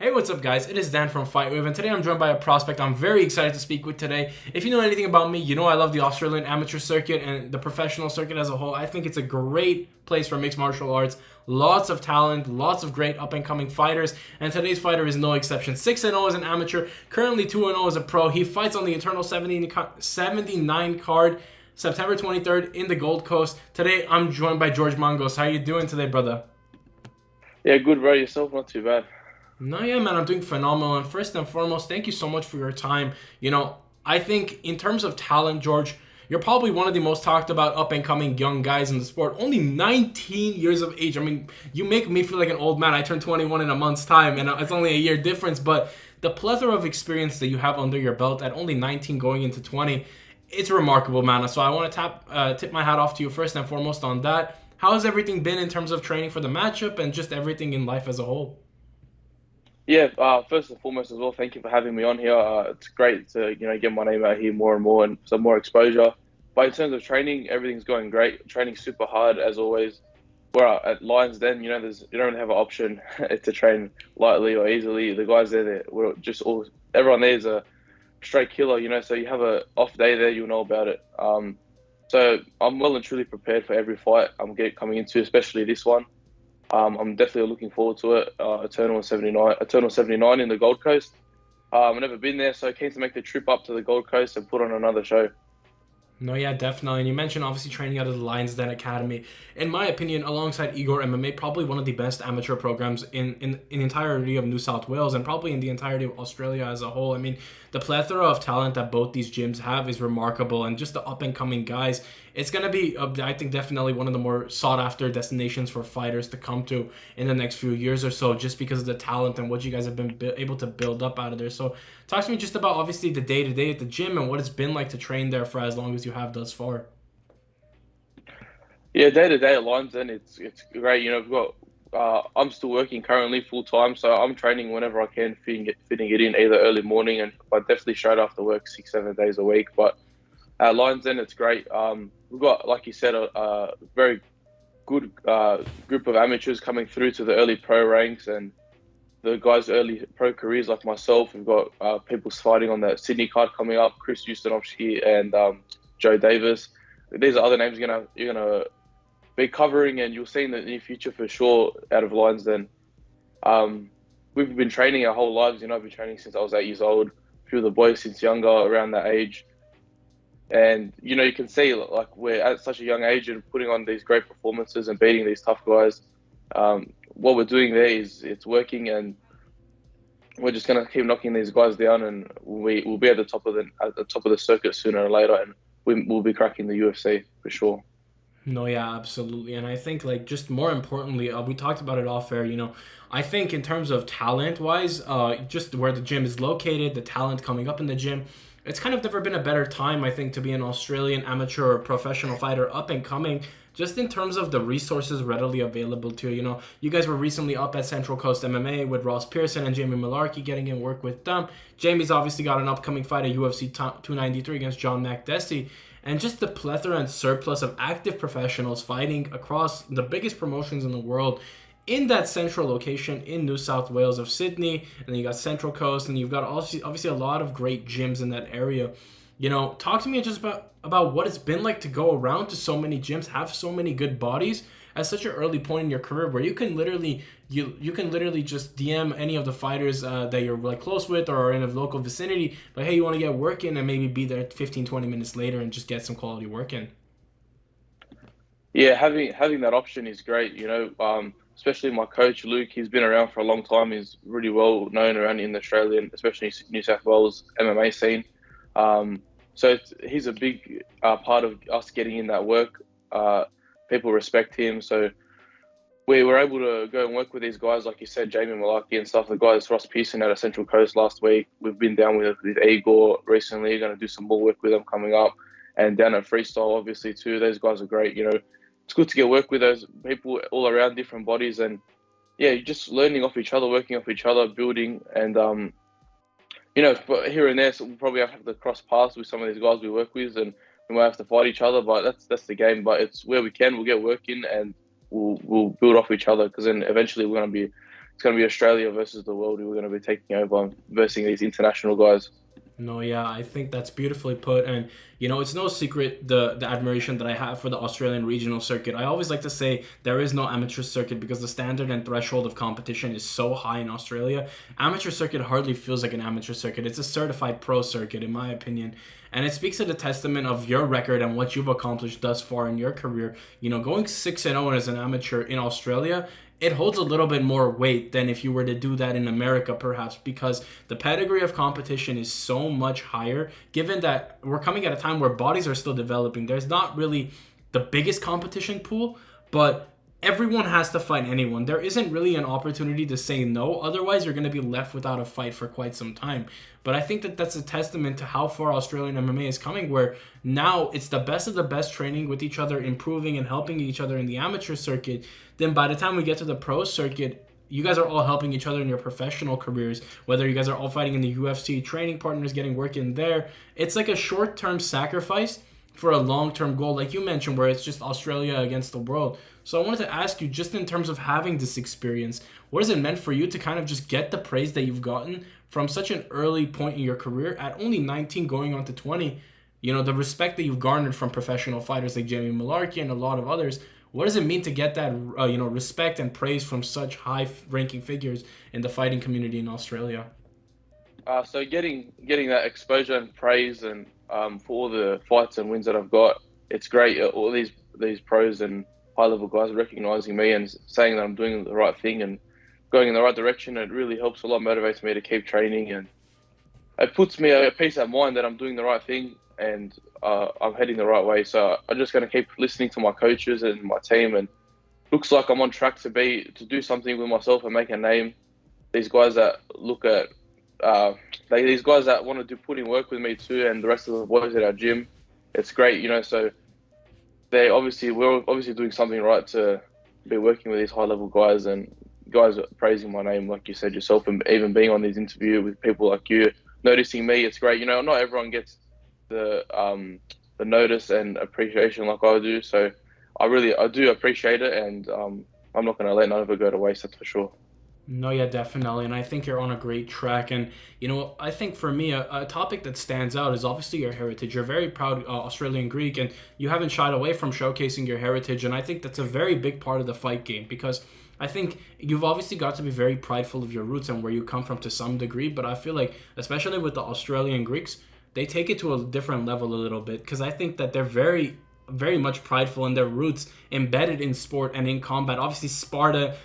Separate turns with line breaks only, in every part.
Hey, what's up guys? It is Dan from FightWave, and today I'm joined by a prospect I'm very excited to speak with today. If you know anything about me, you know I love the Australian amateur circuit and the professional circuit as a whole. I think it's a great place for mixed martial arts. Lots of talent, lots of great up-and-coming fighters, and today's fighter is no exception. 6-0 as an amateur, currently 2-0 as a pro. He fights on the Eternal 79 card, September 23rd in the Gold Coast. Today I'm joined by George Mangos. How you doing today, brother?
Yeah, good, bro. Yourself, not too bad.
No, yeah, man, I'm doing phenomenal. And first and foremost, thank you so much for your time. I think in terms of talent, George, you're probably one of the most talked about up and coming young guys in the sport. Only 19 years of age. I mean, you make me feel like an old man. I turned 21 in a month's time, and it's only a year difference. But the plethora of experience that you have under your belt at only 19 going into 20, it's remarkable, man. So I want to tip my hat off to you first and foremost on that. How has everything been in terms of training for the matchup and just everything in life as a whole?
Yeah, first and foremost as well, thank you for having me on here. It's great to get my name out here more and more and some more exposure. But in terms of training, everything's going great. Training's super hard as always. We're at Lions Den, you don't have an option to train lightly or easily. The guys there, we're just all everyone there is a straight killer. So you have a off day there, you'll know about it. So I'm well and truly prepared for every fight coming into, especially this one. I'm definitely looking forward to it. Eternal 79 in the Gold Coast. I've never been there, so keen to make the trip up to the Gold Coast and put on another show.
No, yeah, definitely. And you mentioned obviously training out of the Lions Den Academy. In my opinion, alongside Igor MMA, probably one of the best amateur programs in the entirety of New South Wales and probably in the entirety of Australia as a whole. I mean, the plethora of talent that both these gyms have is remarkable. And just the up-and-coming guys, it's going to be, I think, definitely one of the more sought-after destinations for fighters to come to in the next few years or so, just because of the talent and what you guys have been able to build up out of there. So talk to me just about, obviously, the day-to-day at the gym and what it's been like to train there for as long as you have thus far.
Yeah, day to day at Lions Den, it's great. We've got I'm still working currently full time, so I'm training whenever I can, fitting it in either early morning but definitely straight after work, 6 7 days a week. But at Lions Den, it's great. We've got, like you said, a very good group of amateurs coming through to the early pro ranks, and the guys' early pro careers like myself. We've got people fighting on the Sydney card coming up, Chris Ustanovsky and Joe Davis. These are other names you're gonna be covering, and you'll see in the near future for sure out of Lions Den. We've been training our whole lives. I've been training since I was 8 years old. A few of the boys since younger, around that age. And you can see like we're at such a young age and putting on these great performances and beating these tough guys. What we're doing there is it's working, and we're just gonna keep knocking these guys down, and we'll be at the top of the circuit sooner or later, and we'll be cracking the UFC for sure.
No, yeah, absolutely. And I think, like, just more importantly, we talked about it off air, I think in terms of talent wise, just where the gym is located, the talent coming up in the gym, it's kind of never been a better time, I think, to be an Australian amateur or professional fighter up and coming, just in terms of the resources readily available to you. You guys were recently up at Central Coast MMA with Ross Pearson and Jamie Malarkey getting in work with them. Jamie's obviously got an upcoming fight at UFC 293 against John McDessie. And just the plethora and surplus of active professionals fighting across the biggest promotions in the world in that central location in New South Wales of Sydney. And then you got Central Coast, and you've got obviously a lot of great gyms in that area. Talk to me just about what it's been like to go around to so many gyms, have so many good bodies at such an early point in your career, where you can literally just DM any of the fighters that you're like close with or are in a local vicinity, but hey, you want to get work in, and maybe be there 15-20 minutes later and just get some quality work in.
Yeah, having that option is great. Especially my coach Luke. He's been around for a long time. He's really well known around in the Australian, especially New South Wales MMA scene. So he's a big part of us getting in that work. People respect him, so we were able to go and work with these guys, like you said, Jamie Malarkey and stuff. The guys, Ross Pearson out of Central Coast last week. We've been down with Igor recently. Going to do some more work with them coming up, and down at Freestyle, obviously too. Those guys are great. It's good to get work with those people all around different bodies, and yeah, you're just learning off each other, working off each other, building, and but here and there, so we'll probably have to cross paths with some of these guys we work with, and we might have to fight each other. But that's the game. But it's where we can, we'll get work in, and we'll build off each other, because then eventually we're going to be it's going to be Australia versus the world. We're going to be taking over versus these international guys.
No, yeah, I think that's beautifully put. And, it's no secret the admiration that I have for the Australian regional circuit. I always like to say there is no amateur circuit because the standard and threshold of competition is so high in Australia. Amateur circuit hardly feels like an amateur circuit. It's a certified pro circuit, in my opinion. And it speaks to the testament of your record and what you've accomplished thus far in your career. Going 6-0 as an amateur in Australia, it holds a little bit more weight than if you were to do that in America, perhaps, because the pedigree of competition is so much higher, given that we're coming at a time where bodies are still developing. There's not really the biggest competition pool, but everyone has to fight anyone. There isn't really an opportunity to say no. Otherwise, you're going to be left without a fight for quite some time. But I think that that's a testament to how far Australian MMA is coming, where now it's the best of the best training with each other, improving and helping each other in the amateur circuit. Then by the time we get to the pro circuit, you guys are all helping each other in your professional careers, whether you guys are all fighting in the UFC, training partners, getting work in there. It's like a short-term sacrifice for a long-term goal, like you mentioned, where it's just Australia against the world. So I wanted to ask you, just in terms of having this experience, what has it meant for you to kind of just get the praise that you've gotten from such an early point in your career at only 19 going on to 20? The respect that you've garnered from professional fighters like Jamie Malarkey and a lot of others. What does it mean to get that, respect and praise from such high-ranking figures in the fighting community in Australia?
So getting that exposure and praise, and for all the fights and wins that I've got, it's great. All these pros and high level guys recognizing me and saying that I'm doing the right thing and going in the right direction. It really helps a lot, motivates me to keep training, and it puts me a peace of mind that I'm doing the right thing and I'm heading the right way. So I'm just going to keep listening to my coaches and my team, and looks like I'm on track to do something with myself and make a name. These guys that look at these guys that want to put in work with me too, and the rest of the boys at our gym, it's great, So we're obviously doing something right to be working with these high level guys, and guys are praising my name, like you said yourself, and even being on these interviews with people like you, noticing me. It's great. Not everyone gets the notice and appreciation like I do. So I do appreciate it, and I'm not going to let none of it go to waste. That's for sure.
No, yeah, definitely. And I think you're on a great track. And, I think for me, a topic that stands out is obviously your heritage. You're very proud Australian Greek, and you haven't shied away from showcasing your heritage. And I think that's a very big part of the fight game, because I think you've obviously got to be very prideful of your roots and where you come from to some degree. But I feel like, especially with the Australian Greeks, they take it to a different level a little bit, because I think that they're very much prideful in their roots embedded in sport and in combat. Obviously, Sparta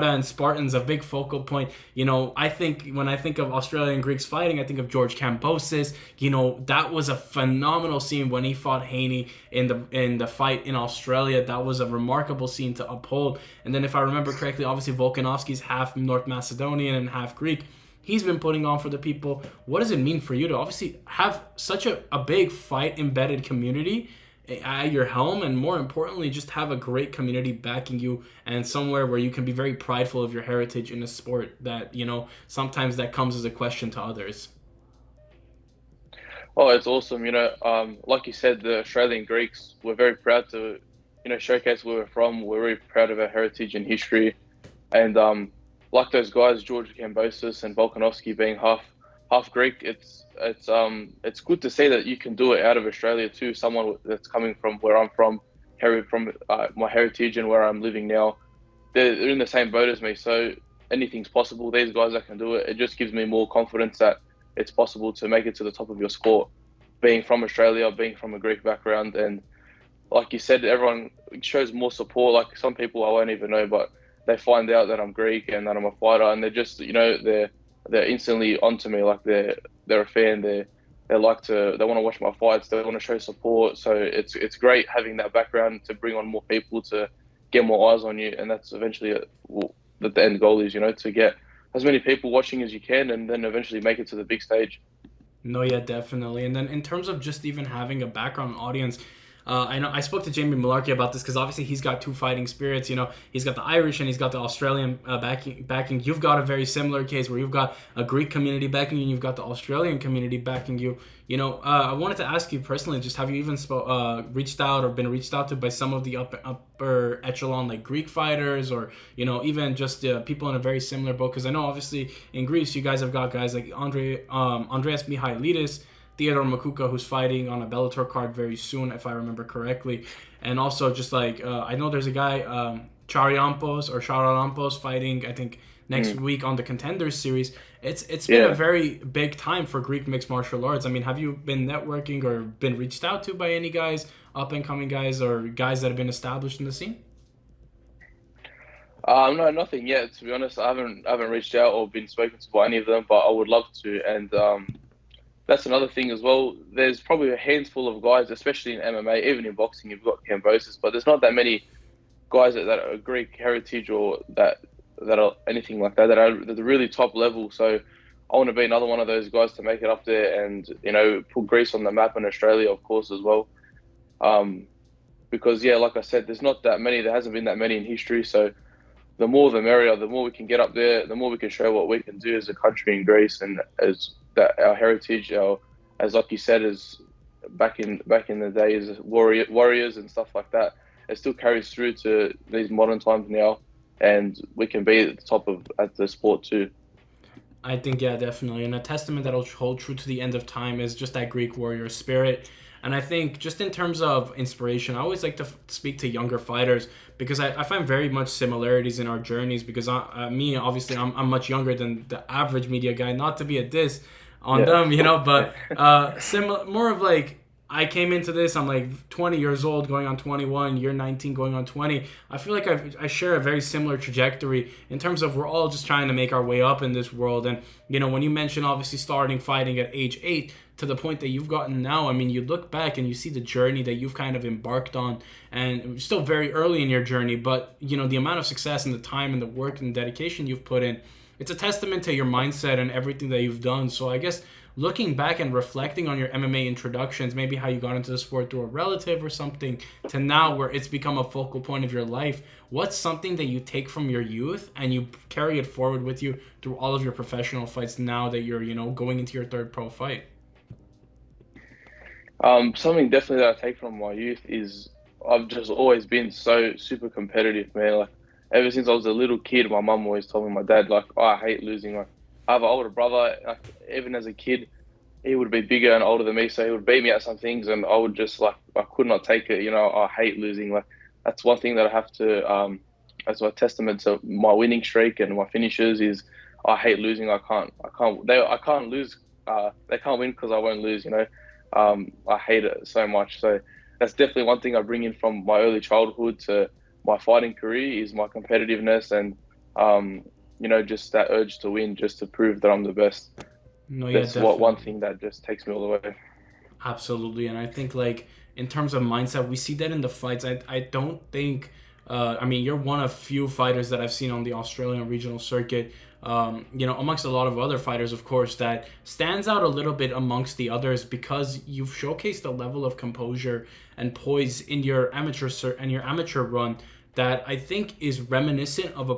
and Spartans, a big focal point. I think when I think of Australian Greeks fighting, I think of George Kambosos. That was a phenomenal scene when he fought Haney in the fight in Australia. That was a remarkable scene to uphold. And then if I remember correctly, obviously Volkanovski's half North Macedonian and half Greek. He's been putting on for the people. What does it mean for you to obviously have such a big fight embedded community at your helm, and more importantly, just have a great community backing you, and somewhere where you can be very prideful of your heritage in a sport that, sometimes that comes as a question to others?
Oh, it's awesome. Like you said, the Australian Greeks, we're very proud to, showcase where we're from. We're very proud of our heritage and history. And like those guys, George Kambosos and Volkanovski being half Greek, it's good to see that you can do it out of Australia too. Someone that's coming from where I'm from, my heritage and where I'm living now, they're in the same boat as me. So anything's possible. These guys that can do it, it just gives me more confidence that it's possible to make it to the top of your sport, being from Australia, being from a Greek background. And like you said, everyone shows more support. Like some people I won't even know, but they find out that I'm Greek and that I'm a fighter, and they're just, they're instantly onto me. Like they're a fan. They want to watch my fights. They want to show support. So it's great having that background to bring on more people, to get more eyes on you, and that's eventually the end goal is, to get as many people watching as you can, and then eventually make it to the big stage.
No, yeah, definitely. And then in terms of just even having a background audience, I know I spoke to Jamie Malarkey about this because obviously he's got two fighting spirits. You know, he's got the Irish and he's got the Australian backing. You've got a very similar case where you've got a Greek community backing you and you've got the Australian community backing you. You know, I wanted to ask you personally, just have you even reached out or been reached out to by some of the upper echelon like Greek fighters, or you know, even just people in a very similar boat? Because I know obviously in Greece you guys have got guys like Andreas Mihailidis, Theodore Makuka, who's fighting on a Bellator card very soon, if I remember correctly. And also just like, I know there's a guy, Charampos fighting, I think, next week on the Contenders series. It's been a very big time for Greek mixed martial arts. I mean, have you been networking or been reached out to by any guys, up-and-coming guys, or guys that have been established in the scene?
No, nothing yet. To be honest, I haven't reached out or been spoken to by any of them, but I would love to. And that's another thing as well. There's probably a handful of guys, especially in MMA, even in boxing, you've got Cambosis, but there's not that many guys that are Greek heritage or that are anything like that are the really top level. So I want to be another one of those guys to make it up there and, you know, put Greece on the map in Australia, of course, as well. Because, yeah, like I said, there's not that many. There hasn't been that many in history. So the more the merrier, the more we can get up there, the more we can show what we can do as a country in Greece, and as that our heritage, as like you said, as back in the days, warriors and stuff like that. It still carries through to these modern times now, and we can be at the top of at the sport too.
I think, yeah, definitely. And a testament that'll hold true to the end of time is just that Greek warrior spirit. And I think just in terms of inspiration, I always like to speak to younger fighters because I find very much similarities in our journeys because me, obviously, I'm much younger than the average media guy, not to be a diss on them, you know, but more of like, I came into this, I'm like 20 years old, going on 21, you're 19, going on 20. I feel like I share a very similar trajectory in terms of we're all just trying to make our way up in this world. And, you know, when you mention obviously starting fighting at age 8 to the point that you've gotten now, I mean, you look back and you see the journey that you've kind of embarked on, and you're still very early in your journey, but, you know, the amount of success and the time and the work and dedication you've put in, it's a testament to your mindset and everything that you've done. So I guess looking back and reflecting on your MMA introductions, maybe how you got into the sport through a relative or something, to now where it's become a focal point of your life, what's something that you take from your youth and you carry it forward with you through all of your professional fights now that you're, you know, going into your third pro fight?
Something definitely that I take from my youth is I've just always been so super competitive, man. Like ever since I was a little kid, my mum always told me, my dad, like, oh, I hate losing. Like I have an older brother. Like, even as a kid, he would be bigger and older than me, so he would beat me at some things, and I would just like I could not take it. You know, I hate losing. Like that's one thing that I have to. As a testament to my winning streak and my finishes is I hate losing. I can't lose. They can't win because I won't lose. You know, I hate it so much. So that's definitely one thing I bring in from my early childhood to my fighting career is my competitiveness and you know, just that urge to win, just to prove that I'm the best.
No, yeah,
That's
definitely.
one thing that just takes me all the way.
Absolutely, and I think like in terms of mindset, we see that in the fights. I don't think. I mean, you're one of few fighters that I've seen on the Australian regional circuit. You know, amongst a lot of other fighters, of course, that stands out a little bit amongst the others because you've showcased a level of composure and poise in your amateur run that I think is reminiscent of a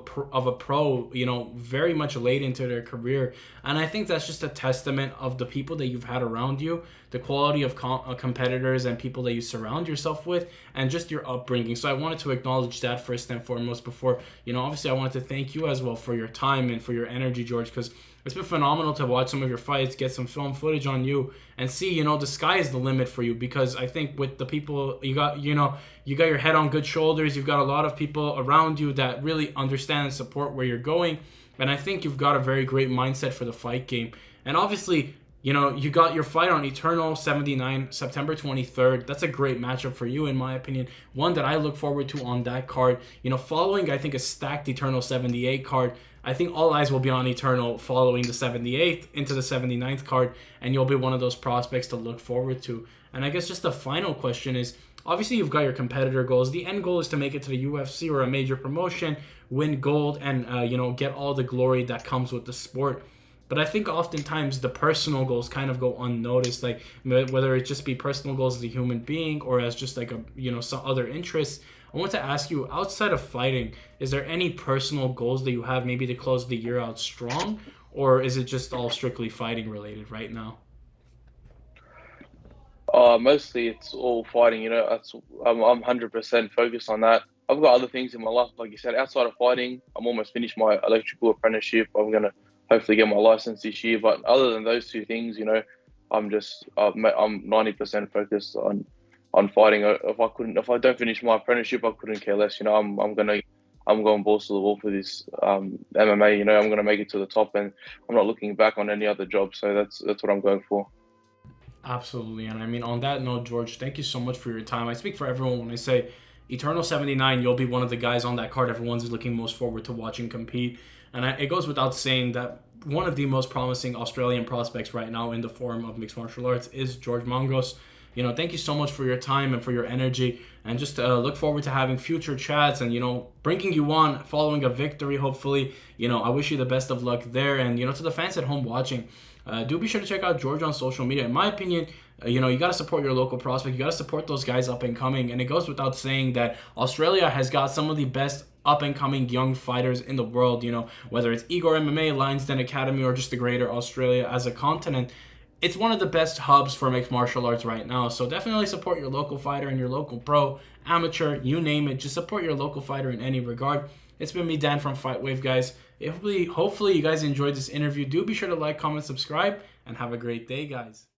pro, you know, very much late into their career. And I think that's just a testament of the people that you've had around you, the quality of competitors and people that you surround yourself with, and just your upbringing. So I wanted to acknowledge that first and foremost before, you know, obviously I wanted to thank you as well for your time and for your energy, George, because it's been phenomenal to watch some of your fights, get some film footage on you, and see, you know, the sky is the limit for you. Because I think with the people you got, you know, you got your head on good shoulders. You've got a lot of people around you that really understand and support where you're going. And I think you've got a very great mindset for the fight game. And obviously, you know, you got your fight on Eternal 79, September 23rd. That's a great matchup for you, in my opinion. One that I look forward to on that card. You know, following, I think, a stacked Eternal 78 card, I think all eyes will be on Eternal following the 78th into the 79th card, and you'll be one of those prospects to look forward to. And I guess just the final question is, obviously you've got your competitor goals. The end goal is to make it to the UFC or a major promotion, win gold, and, you know, get all the glory that comes with the sport. But I think oftentimes the personal goals kind of go unnoticed, like whether it just be personal goals as a human being or as just like a some other interests. I want to ask you, outside of fighting, is there any personal goals that you have maybe to close the year out strong, or is it just all strictly fighting related right now?
Mostly it's all fighting. I'm 100% focused on that. I've got other things in my life, like you said, outside of fighting. I'm almost finished my electrical apprenticeship. I'm gonna hopefully get my license this year. But other than those two things, I'm 90% focused on fighting. If I don't finish my apprenticeship, I couldn't care less. I'm going balls to the wall for this MMA. I'm gonna make it to the top, and I'm not looking back on any other job. So that's what I'm going for.
Absolutely. And I mean, on that note, George, thank you so much for your time. I speak for everyone when I say Eternal 79, you'll be one of the guys on that card everyone's looking most forward to watching compete. And it goes without saying that one of the most promising Australian prospects right now in the form of mixed martial arts is George Mongos. Thank you so much for your time and for your energy. And just look forward to having future chats and, bringing you on following a victory, hopefully. I wish you the best of luck there. And, to the fans at home watching, do be sure to check out George on social media. In my opinion, you got to support your local prospect. You got to support those guys up and coming. And it goes without saying that Australia has got some of the best up and coming young fighters in the world. Whether it's Igor MMA, Lions Den Academy, or just the greater Australia as a continent. It's one of the best hubs for mixed martial arts right now. So definitely support your local fighter and your local pro, amateur, you name it. Just support your local fighter in any regard. It's been me, Dan, from FightWave, guys. Hopefully you guys enjoyed this interview. Do be sure to like, comment, subscribe, and have a great day, guys.